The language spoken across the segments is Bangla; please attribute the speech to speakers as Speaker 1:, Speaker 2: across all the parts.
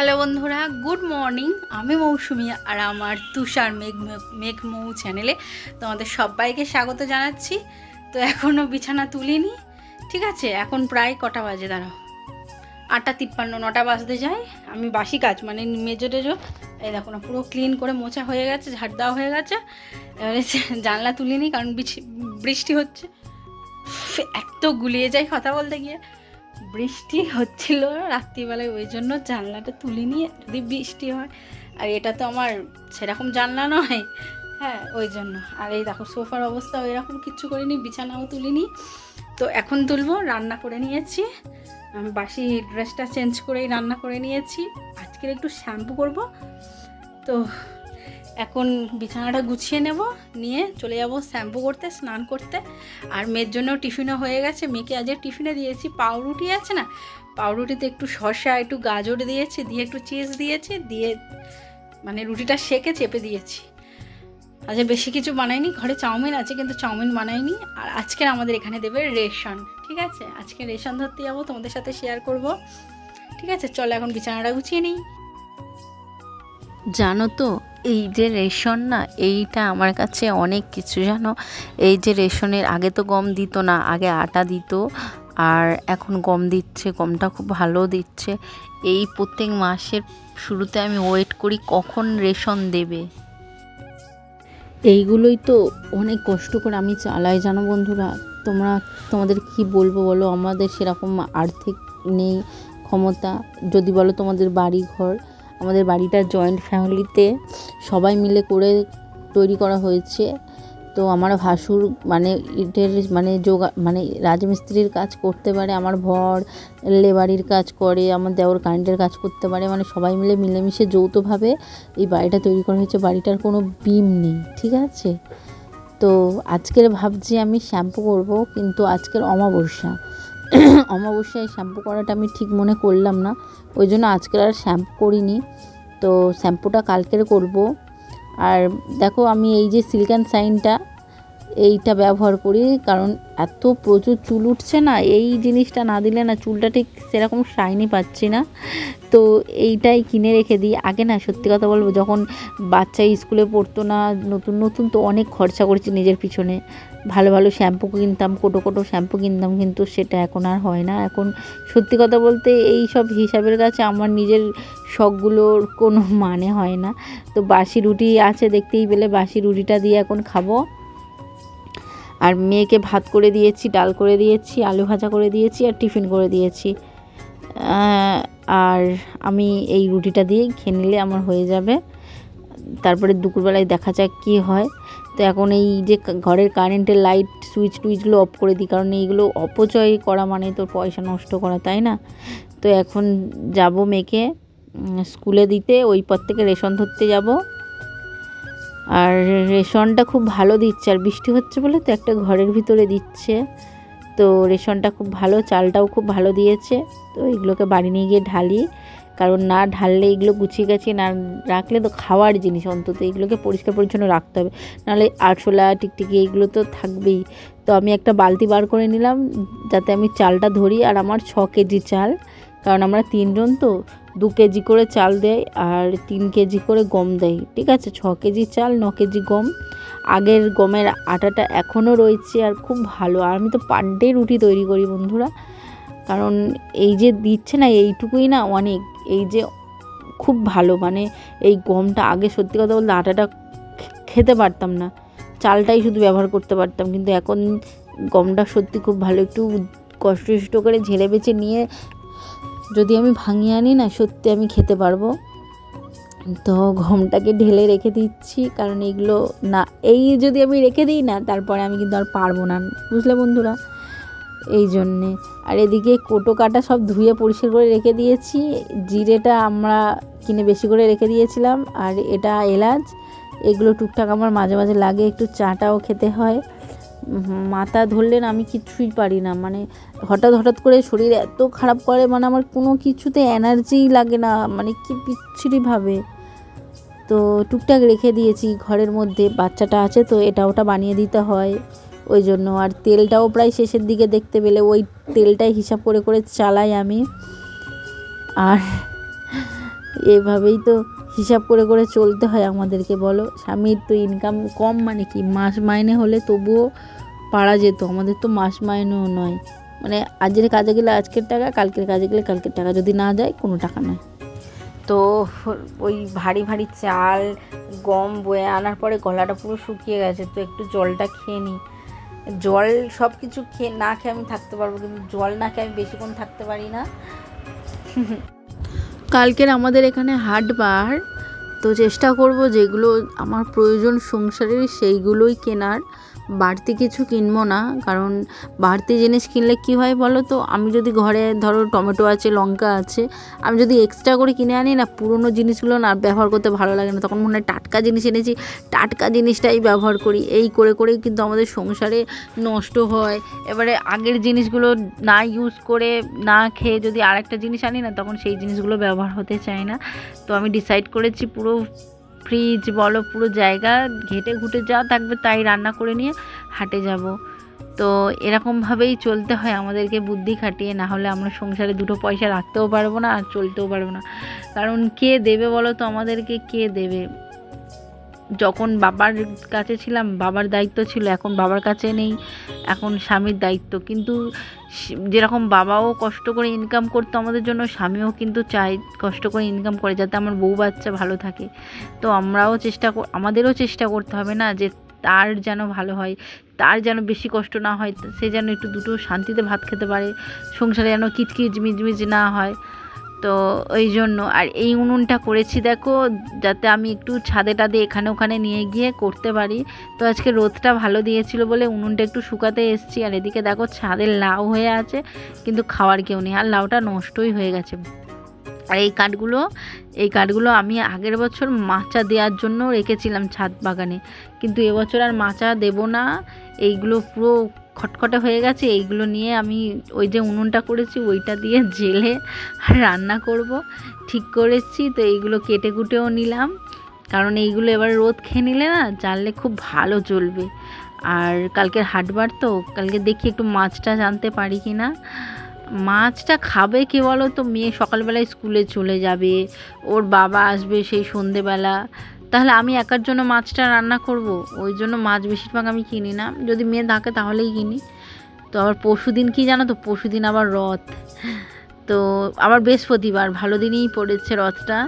Speaker 1: হ্যালো বন্ধুরা, গুড মর্নিং। আমি মৌসুমি আর আমার তুষার মেঘ মৌ চ্যানেলে তোমাদের সবাইকে স্বাগত জানাচ্ছি। তো এখনও বিছানা তুলিনি, ঠিক আছে? এখন প্রায় কটা বাজে দাঁড়াও, 8:53, 9টা বাজতে যায়। আমি বাসি কাজ মানে মেজো টেজো এই দেখো না, পুরো ক্লিন করে মোছা হয়ে গেছে, ঝাড় দেওয়া হয়ে গেছে। এবারে জানলা তুলিনি কারণ বৃষ্টি হচ্ছে। এত গুলিয়ে যায় কথা বলতে গিয়ে। বৃষ্টি হচ্ছিল রাত্রিবেলায়, ওই জন্য জানলাটা তুলিনি, যদি বৃষ্টি হয়। আর এটা তো আমার সেরকম জানলা নয়, হ্যাঁ, ওই জন্য। আর এই দেখো সোফার অবস্থা ওই রকম কিচ্ছু করিনি, বিছানাও তুলিনি। তো এখন তুলবো। রান্না করে নিয়েছি, বাসি ড্রেসটা চেঞ্জ করেই রান্না করে নিয়েছি। আজকের একটু শ্যাম্পু করব, তো এখন বিছানাটা গুছিয়ে নেব, নিয়ে চলে যাব শ্যাম্পু করতে, স্নান করতে। আর মেয়ের জন্য টিফিনও হয়ে গেছে। মেয়েকে আজকে টিফিনে দিয়েছি পাউরুটি আছে না, পাউরুটিতে একটু শসা, একটু গাজর দিয়েছি, দিয়ে একটু চিজ দিয়েছি, দিয়ে মানে রুটিটা সেকে চেপে দিয়েছি। আজকে বেশি কিছু বানাইনি, ঘরে চাউমিন আছে কিন্তু চাউমিন বানাইনি। আর আজকের আমাদের এখানে দেবে রেশন, ঠিক আছে? আজকে রেশন ধরতে যাবো, তোমাদের সাথে শেয়ার করব, ঠিক আছে? চলো এখন বিছানাটা গুছিয়ে নিই।
Speaker 2: জানো তো, এই যে রেশন না, এইটা আমার কাছে অনেক কিছু। জানো, এই যে রেশনের আগে তো গম দিত না, আগে আটা দিত, আর এখন গম দিচ্ছে, গমটা খুব ভালো দিচ্ছে। এই প্রত্যেক মাসের শুরুতে আমি ওয়েট করি কখন রেশন দেবে। এইগুলোই তো অনেক কষ্ট করে আমি চালাই, জানো বন্ধুরা। তোমাদের কি বলবো বলো, আমাদের সেরকম আর্থিক নেই ক্ষমতা। যদি বলো তোমাদের বাড়ি ঘর, আমাদের বাড়িটা জয়েন্ট ফ্যামিলিতে সবাই মিলে করে তৈরি করা হয়েছে। তো আমার ভাসুর মানে ইটের মানে রাজমিস্ত্রির কাজ করতে পারে, আমার ভর লেবারির কাজ করে, আমার দেওর কারেন্টের কাজ করতে পারে, মানে সবাই মিলে মিলেমিশে যৌথভাবে এই বাড়িটা তৈরি করা হয়েছে। বাড়িটার কোনো বিম নেই, ঠিক আছে? তো আজকের ভাবছি আমি শ্যাম্পু করব, কিন্তু আজকের অমাবস্যায় শ্যাম্পু করাটা আমি ঠিক মনে করলাম না, ওই জন্য আজকের আর শ্যাম্পু করিনি। তো শ্যাম্পুটা কালকের করব। আর দেখো, আমি এই যে সিল্ক অ্যান্ড শাইনটা এইটা ব্যবহার করি, কারণ এত প্রচুর চুল উঠছে না, এই জিনিসটা না দিলে না চুলটা ঠিক সেরকম শাইনি পাচ্ছি না। তো এইটাই কিনে রেখে দিই। আগে না, সত্যি কথা বলবো, যখন বাচ্চা স্কুলে পড়তো না, নতুন নতুন, তো অনেক খরচা করেছি নিজের পিছনে। ভালো ভালো শ্যাম্পু কিনতাম, কোটো শ্যাম্পু কিনতাম, কিন্তু সেটা এখন আর হয় না। এখন সত্যি কথা বলতে এই সব হিসাবের কাছে আমার নিজের শখগুলোর কোনো মানে হয় না। তো বাসি রুটি আছে, দেখতেই পেলে, বাসি রুটিটা দিয়ে এখন খাবো। আর মেয়েকে ভাত করে দিয়েছি, ডাল করে দিয়েছি, আলু ভাজা করে দিয়েছি, আর টিফিন করে দিয়েছি। আর আমি এই রুটিটা দিয়েই খেয়ে নিলে আমার হয়ে যাবে। তারপরে দুপুরবেলায় দেখা যাক কী হয়। তো এখন এই যে ঘরের কারেন্টের লাইট সুইচগুলো অফ করে দিই, কারণ এইগুলো অপচয় করা মানে তো পয়সা নষ্ট করা, তাই না? তো এখন যাব মেয়েকে স্কুলে দিতে, ওই পর থেকে রেশন ধরতে যাব। আর রেশনটা খুব ভালো দিচ্ছে, আর বৃষ্টি হচ্ছে বলে তো একটা ঘরের ভিতরে দিচ্ছে। তো রেশনটা খুব ভালো, চালটাও খুব ভালো দিয়েছে। তো এগুলোকে বাড়ি নিয়ে গিয়ে ঢালি, কারণ না ঢাললে এগুলো গুছিয়ে গাছিয়ে না রাখলে তো খাওয়ার জিনিস, অন্তত এগুলোকে পরিষ্কার পরিচ্ছন্ন রাখতে হবে, নাহলে আরশোলা টিকটিকি এইগুলো তো থাকবেই। তো আমি একটা বালতি বার করে নিলাম যাতে আমি চালটা ধরি। আর আমার 6 কেজি চাল, কারণ আমরা 3 জন, তো 2 কেজি করে চাল দেয় আর 3 কেজি করে গম দেয়, ঠিক আছে? 6 কেজি চাল, 9 কেজি গম। আগের গমের আটাটা এখনও রয়েছে, আর খুব ভালো। আর আমি তো পার ডে রুটি তৈরি করি বন্ধুরা, কারণ এই যে দিচ্ছে না, এইটুকুই না অনেক। এই যে খুব ভালো, মানে এই গমটা আগে সত্যি কথা বলতে আটাটা খেতে পারতাম না, চালটাই শুধু ব্যবহার করতে পারতাম, কিন্তু এখন গমটা সত্যি খুব ভালো। একটু কষ্ট করে ঝেড়ে বেছে নিয়ে যদি আমি ভাঙিয়ে আনি না, সত্যি আমি খেতে পারবো। তো গমটাকে ঢেলে রেখে দিচ্ছি, কারণ এইগুলো না, এই যদি আমি রেখে দিই না, তারপরে আমি কিন্তু আর পারবো না, বুঝলে বন্ধুরা, এই জন্যে। আর এদিকে কোটো কাটা সব ধুয়ে পরিষ্কার করে রেখে দিয়েছি। জিরেটা আমরা কিনে বেশি করে রেখে দিয়েছিলাম, আর এটা এলাচ, এগুলো টুকটাক আমার মাঝে মাঝে লাগে, একটু চাটাও খেতে হয়। মাথা ধরলে না আমি কিছুই পারি না, মানে হঠাৎ করে শরীর এত খারাপ করে, মানে আমার কোনো কিছুতে এনার্জিই লাগে না, মানে কি বিচ্ছিরিভাবে। তো টুকটাক রেখে দিয়েছি ঘরের মধ্যে, বাচ্চাটা আছে তো এটা ওটা বানিয়ে দিতে হয়, ওই জন্য। আর তেলটাও প্রায় শেষের দিকে, দেখতে পেলে ওই তেলটাই হিসাব করে করে চালাই আমি। আর এভাবেই তো হিসাব করে করে চলতে হয় আমাদেরকে, বলো। স্বামীর তো ইনকাম কম মানে কি, মাস মাইনে হলে তবুও পারা যেত, আমাদের তো মাস মাইনেও নয়, মানে আজকের কাজে গেলে আজকের টাকা, কালকের কাজে গেলে কালকের টাকা, যদি না যায় কোনো টাকা নয়। তো ওই ভারী ভারী চাল গম বয়ে আনার পরে গলাটা পুরো শুকিয়ে গেছে, তো একটু জলটা খেয়ে নিই। জল সব কিছু খেয়ে না খেয়ে আমি থাকতে পারবো, কিন্তু জল না খেয়ে আমি বেশিক্ষণ থাকতে পারি না। কালকের আমাদের এখানে হাটবার, তো চেষ্টা করব যেগুলো আমার প্রয়োজন সংসারের সেইগুলোই কেনার, বাড়তি কিছু কিনবো না। কারণ বাড়তি জিনিস কিনলে কি হয় বলো তো, আমি যদি ঘরে ধরো টমেটো আছে, লঙ্কা আছে, আমি যদি এক্সট্রা করে কিনে আনি না, পুরনো জিনিসগুলো না ব্যবহার করতে ভালো লাগে না, তখন মনে হয় টাটকা জিনিস এনেছি, টাটকা জিনিসটাই ব্যবহার করি। এই করে করেই কিন্তু আমাদের সংসারে নষ্ট হয়। এবারে আগের জিনিসগুলো না ইউজ করে না খেয়ে যদি আরেকটা জিনিস আনি না, তখন সেই জিনিসগুলো ব্যবহার হতে চায় না। তো আমি ডিসাইড করেছি পুরো ফ্রিজ বলো, পুরো জায়গা ঘেটে ঘুটে যা থাকবে তাই রান্না করে নিয়ে হাটে যাব। তো এরকমভাবেই চলতে হয় আমাদেরকে, বুদ্ধি খাটিয়ে, না হলে আমরা সংসারে দুটো পয়সা রাখতেও পারবো না আর চলতেও পারবো না। কারণ কে দেবে বলো তো আমাদেরকে, কে দেবে? যখন বাবার কাছে ছিলাম বাবার দায়িত্ব ছিল, এখন বাবার কাছে নেই, এখন স্বামীর দায়িত্ব। কিন্তু যেরকম বাবাও কষ্ট করে ইনকাম করতো আমাদের জন্য, স্বামীও কিন্তু চায় কষ্ট করে ইনকাম করে যাতে আমার বউ বাচ্চা ভালো থাকে। তো আমাদেরও চেষ্টা করতে হবে না, যে তার যেন ভালো হয়, তার যেন বেশি কষ্ট না হয়, সে যেন একটু দুটো শান্তিতে ভাত খেতে পারে, সংসারে যেন কিচকিচ মিজমিজ না হয়। তো ওই জন্য আর এই উনুনটা করেছি দেখো, যাতে আমি একটু ছাদে টাদে এখানে ওখানে নিয়ে গিয়ে করতে পারি। তো আজকে রোদটা ভালো দিয়েছিল বলে উনুনটা একটু শুকাতে এসেছি। আর এদিকে দেখো ছাদের লাউ হয়ে আছে, কিন্তু খাওয়ার কেউ নেই, আর লাউটা নষ্টই হয়ে গেছে। আর এই কাঠগুলো আমি আগের বছর মাচা দেওয়ার জন্য রেখেছিলাম ছাদ বাগানে, কিন্তু এবছর আর মাচা দেব না। এইগুলো পুরো খটখটে হয়ে গেছে, এইগুলো নিয়ে আমি ওই যে উনুনটা করেছি ওইটা দিয়ে জেলে রান্না করব ঠিক করেছি। তো এইগুলো কেটে কুটেও নিলাম, কারণ এইগুলো এবার রোদ খেয়ে নিলে না জ্বাললে খুব ভালো চলবে। আর কালকের হাটবার, তো কালকে দেখি একটু মাছটা জানতে পারি কি না। মাছটা খাবে কে বলো তো? মেয়ে সকালবেলায় স্কুলে চলে যাবে, ওর বাবা আসবে সেই সন্ধেবেলা, তাহলে আমি একার জন্য মাছটা রান্না করব? ওই জন্য মাছ বেশিরভাগ আমি কিনি না, যদি মেয়ে থাকে তাহলেই কিনি। তো আবার পরশুদিন কি জানো তো, পরশুদিন আবার রথ, তো আবার বৃহস্পতিবার, ভালো দিনেই পড়েছে রথটা।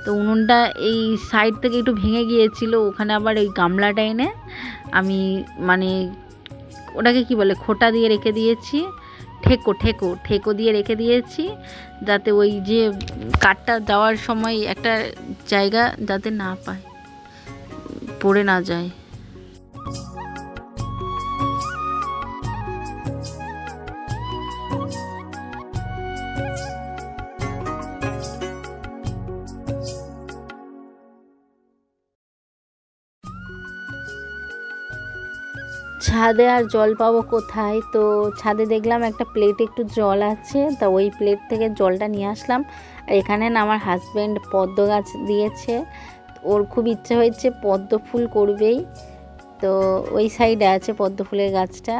Speaker 2: তো উনুনটা এই সাইড থেকে একটু ভেঙে গিয়েছিল, ওখানে আবার ওই গামলাটা এনে আমি মানে ওটাকে কি বলে, খোটা দিয়ে রেখে দিয়েছি, ঠেকো দিয়ে রেখে দিয়েছি, যাতে ওই যে কাঠটা দেওয়ার সময় একটা জায়গা যাতে না পায়, পড়ে না যায়। ছাদে আর জল পাবো কোথায়? তো ছাদে দেখলাম একটা প্লেটে একটু জল আছে, তা ওই প্লেট থেকে জলটা নিয়ে আসলাম। আর এখানে না আমার হাজব্যান্ড পদ্ম গাছ দিয়েছে, ওর খুব ইচ্ছা হয়েছে পদ্ম ফুল করবেই, তো ওই সাইডে আছে পদ্ম ফুলের গাছটা।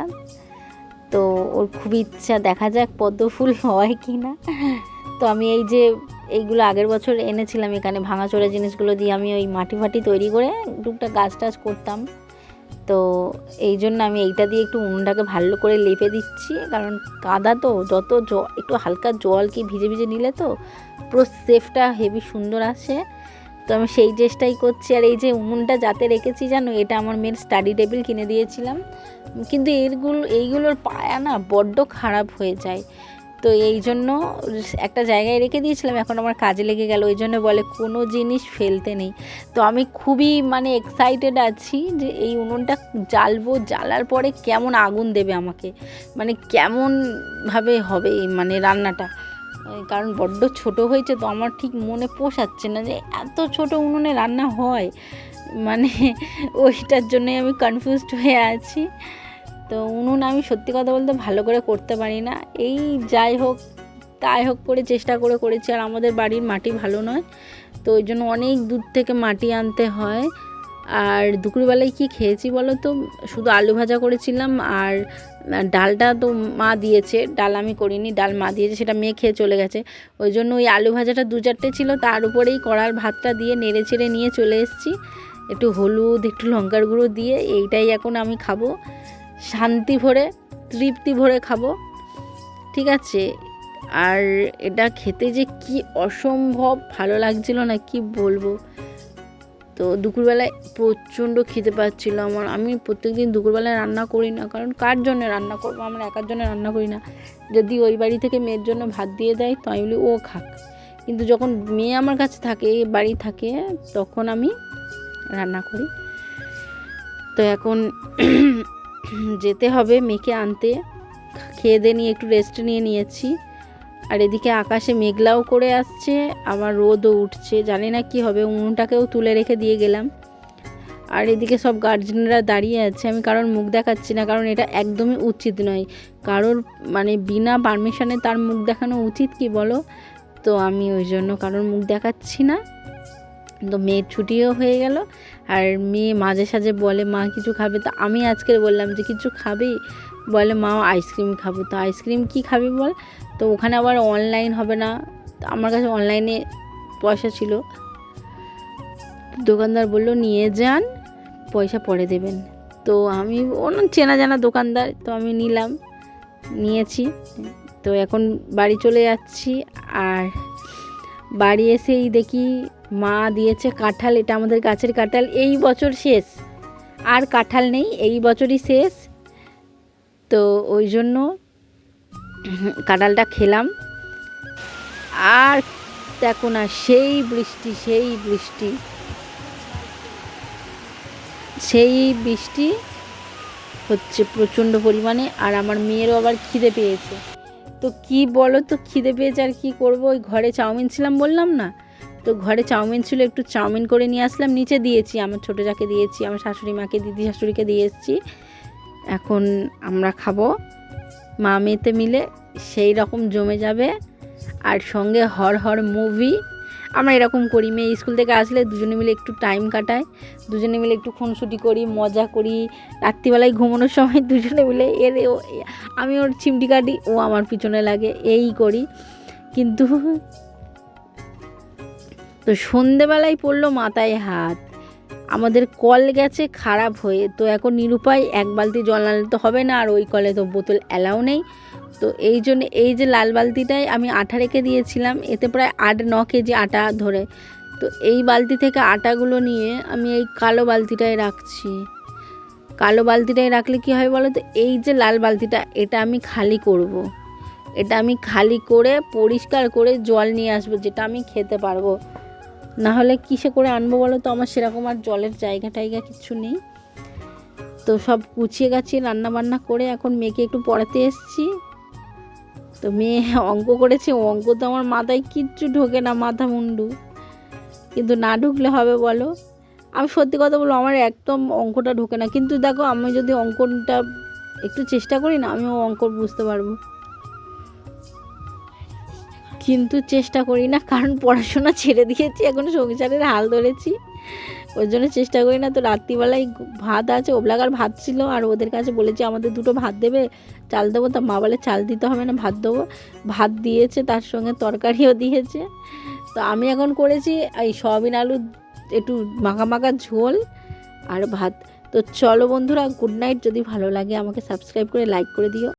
Speaker 2: তো ওর খুব ইচ্ছা, দেখা যাক পদ্ম ফুল হয় কি না। তো আমি এই যে এইগুলো আগের বছর এনেছিলাম, এখানে ভাঙাচোরা জিনিসগুলো দিয়ে আমি ওই মাটি ফাটি তৈরি করে টুকটা গাছ টাছ করতাম। তো এই জন্য আমি এইটা দিয়ে একটু উনুনটাকে ভালো করে লেপে দিচ্ছি, কারণ কাদা তো, যত একটু হালকা জল কি ভিজে ভিজে নিলে তো পুরো সেফটা হেভি সুন্দর আসে। তো আমি সেই চেষ্টাই করছি। আর এই যে উনুনটা যাতে রেখেছি জানো, এটা আমার মেয়ের স্টাডি টেবিল কিনে দিয়েছিলাম, কিন্তু এইগুলোর পায়া না বড্ড খারাপ হয়ে যায়, তো এই জন্য একটা জায়গায় রেখে দিয়েছিলাম, এখন আমার কাজে লেগে গেল। ওই জন্য বলে কোনো জিনিস ফেলতে নেই। তো আমি খুবই মানে এক্সাইটেড আছি যে এই উনুনটা জ্বালবো, জ্বালার পরে কেমন আগুন দেবে আমাকে, মানে কেমনভাবে হবে মানে রান্নাটা। কারণ বড্ড ছোট হয়েছে, তো আমার ঠিক মনে পোষাচ্ছে না যে এত ছোট উনুনে রান্না হয়, মানে ওইটার জন্যই আমি কনফিউজড হয়ে আছি। তো উনুন আমি সত্যি কথা বলতে ভালো করে করতে পারি না, এই যাই হোক তাই হোক করে চেষ্টা করেছি। আর আমাদের বাড়ির মাটি ভালো নয়, তো ওই জন্য অনেক দূর থেকে মাটি আনতে হয়। আর দুপুরবেলায় কি খেয়েছি বলো তো, শুধু আলু ভাজা করেছিলাম আর ডালটা তো মা দিয়েছে, ডাল আমি করিনি, ডাল মা দিয়েছে, সেটা মেয়ে খেয়ে চলে গেছে। ওই জন্য ওই আলু ভাজাটা 2-4টে ছিল, তার উপরেই কড়ার ভাতটা দিয়ে নেড়ে চেড়ে নিয়ে চলে এসেছি। একটু হলুদ, একটু লঙ্কার গুঁড়ো দিয়ে এইটাই এখন আমি খাবো, শান্তি ভরে তৃপ্তি ভরে খাবো, ঠিক আছে। আর এটা খেতে যে কি অসম্ভব ভালো লাগছিল না, কি বলবো। তো দুপুরবেলায় প্রচণ্ড খিদে পাচ্ছিলো আমার। আমি প্রত্যেকদিন দুপুরবেলায় রান্না করি না, কারণ কার জন্য রান্না করবো, আমরা একার জন্য রান্না করি না। যদি ওই বাড়ি থেকে মেয়ের জন্য ভাত দিয়ে দেয় তো আমি বলি ও খাক, কিন্তু যখন মেয়ে আমার কাছে থাকে, বাড়ি থাকে, তখন আমি রান্না করি। তো এখন যেতে হবে মেয়েকে আনতে, খেয়ে দিয়ে নিয়ে একটু রেস্ট নিয়েছি। আর এদিকে আকাশে মেঘলাও করে আসছে, আবার রোদও উঠছে, জানি না কি হবে। উনুনটাকেও তুলে রেখে দিয়ে গেলাম। আর এদিকে সব গার্জেনরা দাঁড়িয়ে আছে, আমি কারোর মুখ দেখাচ্ছি না, কারণ এটা একদমই উচিত নয়। কারোর মানে বিনা পারমিশনে তার মুখ দেখানো উচিত কি বলো? তো আমি ওই জন্য কারোর মুখ দেখাচ্ছি না। তো মেয়ের ছুটিও হয়ে গেল, আর মেয়ে মাঝে সাঝে বলে মা কিছু খাবে, তো আমি আজকে বললাম যে কিছু খাবি, বলে মা আইসক্রিম খাবো। তো আইসক্রিম কি খাবি বল? তো ওখানে আবার অনলাইন হবে না, আমার কাছে অনলাইনে পয়সা ছিল। দোকানদার বলল নিয়ে যান, পয়সা পরে দেবেন। তো আমি অন্য চেনা জানা দোকানদার, তো আমি নিয়েছি। তো এখন বাড়ি চলে যাচ্ছি। আর বাড়ি এসেই দেখি মা দিয়েছে কাঁঠাল, এটা আমাদের গাছের কাঁঠাল, এই বছর শেষ, আর কাঁঠাল নেই, এই বছরই শেষ। তো ওই জন্য কাঁঠালটা খেলাম। আর দেখো না, সেই বৃষ্টি হচ্ছে প্রচণ্ড পরিমাণে। আর আমার মেয়েরও আবার খিদে পেয়েছে। তো কি বলো তো, খিদে পেয়েছে আর কি করব। ওই ঘরে চাউমিন ছিলাম বললাম না, তো ঘরে চাউমিন ছিল, একটু চাউমিন করে নিয়ে আসলাম, নিচে দিয়েছি, আমার ছোটো যাকে দিয়েছি, আমার শাশুড়ি মাকে, দিদি শাশুড়িকে দিয়ে এসেছি। এখন আমরা খাবো মা মেয়েতে মিলে, সেই রকম জমে যাবে। আর সঙ্গে হর মুভি, আমরা এরকম করি, মেয়ে স্কুল থেকে আসলে দুজনে মিলে একটু টাইম কাটাই, দুজনে মিলে একটু খুনসুটি করি, মজা করি। রাত্রিবেলায় ঘুমানোর সময় দুজনে মিলে আমি ওর চিমটি কাটি, ও আমার পিছনে লাগে, এই করি। কিন্তু তো সন্ধেবেলায় পড়লো মাথায় হাত, আমাদের কল গেছে খারাপ হয়ে। তো এখন নিরুপায়, এক বালতি জল আনলে তো হবে না, আর ওই কলে তো বোতল অ্যালাউ নেই। তো এই জন্য এই যে লাল বালতিটায় আমি আটা রেখে দিয়েছিলাম, এতে প্রায় 8-9 কেজি আটা ধরে। তো এই বালতি থেকে আটাগুলো নিয়ে আমি এই কালো বালতিটায় রাখছি। কালো বালতিটায় রাখলে কি হয় বলো তো, এই যে লাল বালতিটা, এটা আমি খালি করব। এটা আমি খালি করে পরিষ্কার করে জল নিয়ে আসবো, যেটা আমি খেতে পারবো। না হলে কিসে করে আনবো বলো তো, আমার সেরকম আর জলের জায়গা কিচ্ছু নেই। তো সব গুছিয়ে গাছিয়ে রান্না বান্না করে এখন মেয়েকে একটু পড়াতে এসেছি। তো মেয়ে অঙ্ক করেছে, অঙ্ক তো আমার মাথায় কিচ্ছু ঢোকে না, মাথা মুন্ডু। কিন্তু না ঢুকলে হবে বলো? আমি সত্যি কথা বলবো, আমার একদম অঙ্কটা ঢোকে না। কিন্তু দেখো, আমি যদি অঙ্কটা একটু চেষ্টা করি না, আমিও অঙ্ক বুঝতে পারবো, কিন্তু চেষ্টা করি না, কারণ পড়াশোনা ছেড়ে দিয়েছি, এখন সংসারের হাল ধরেছি, ওই জন্য চেষ্টা করি না। তো রাত্রিবেলায় ভাত আছে, ওবলাগার ভাত ছিল, আর ওদের কাছে বলেছি আমাদের 2টো ভাত দেবে, চাল দেবো। তা মা বলে চাল দিতে হবে না, ভাত দেবো। ভাত দিয়েছে, তার সঙ্গে তরকারিও দিয়েছে। তো আমি এখন করেছি এই সয়াবিন আলু একটু মাখা ঝোল আর ভাত। তো চলো বন্ধুরা, গুড নাইট। যদি ভালো লাগে আমাকে সাবস্ক্রাইব করে লাইক করে দিও।